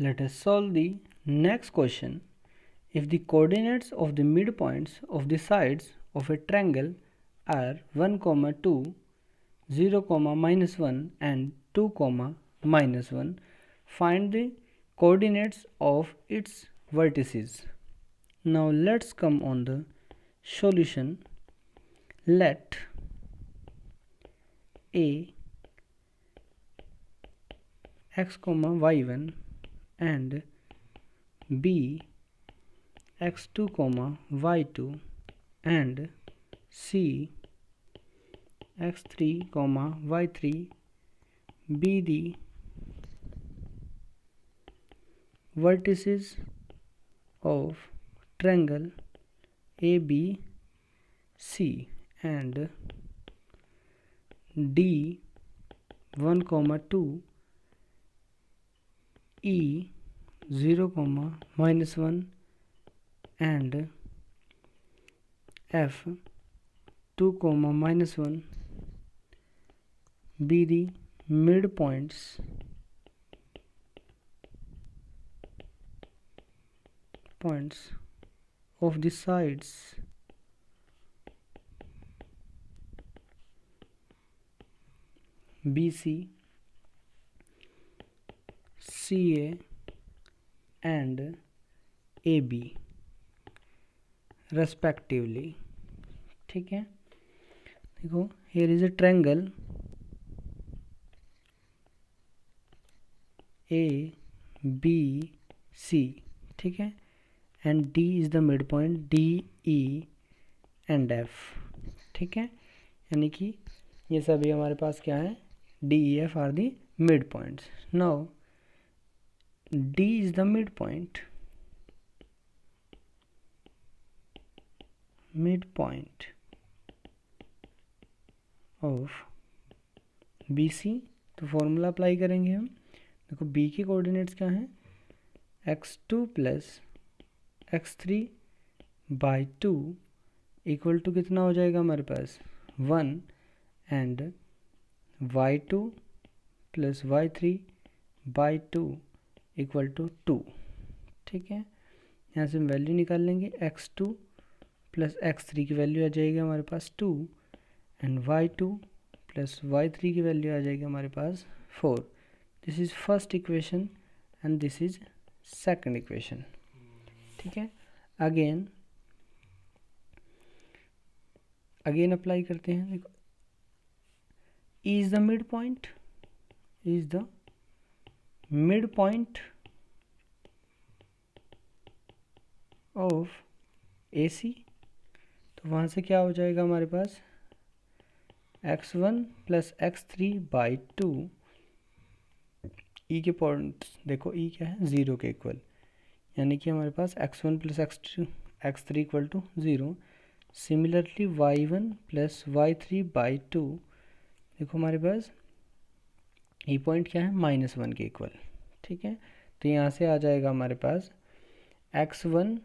Let us solve the next question. If the coordinates of the midpoints of the sides of a triangle are 1, 2, 0, -1 and 2, -1, find the coordinates of its vertices. Now let's come on the solution. Let A x, y1 and B x2, y2 and C x3, y3 be the vertices of triangle ABC and D 1, 2 E 0, -1 and F 2, -1 be the midpoints of the sides BC, CA and AB respectively. ठीक है, देखो here is a triangle ABC, ठीक है, and D is the midpoint D, E and F, ठीक है, यानी कि ये सभी हमारे पास क्या है, D, E, F are the midpoints. Now D is the midpoint of BC, तो फॉर्मूला अप्लाई करेंगे हम. देखो B के कोऑर्डिनेट्स क्या हैं, x2 plus x3/2 equal to कितना हो जाएगा हमारे पास 1 and y2 plus y3/2 equal to 2. ठीक है, यहाँ से हम वैल्यू निकाल लेंगे. x2 प्लस x3 की वैल्यू आ जाएगी हमारे पास 2 एंड y2 प्लस y3 की वैल्यू आ जाएगी हमारे पास 4. This is first equation and this is second equation. ठीक है, अगेन अप्लाई करते हैं. देखो is the mid point of AC, तो वहाँ से क्या हो जाएगा हमारे पास x1 प्लस x3/2. E के पॉइंट्स देखो, E क्या है 0 के इक्वल, यानी कि हमारे पास x1 plus x3 equal to 0. Similarly y1 plus y3/2 देखो हमारे पास E पॉइंट क्या है -1 के इक्वल. ठीक है, तो यहाँ से आ जाएगा हमारे पास x1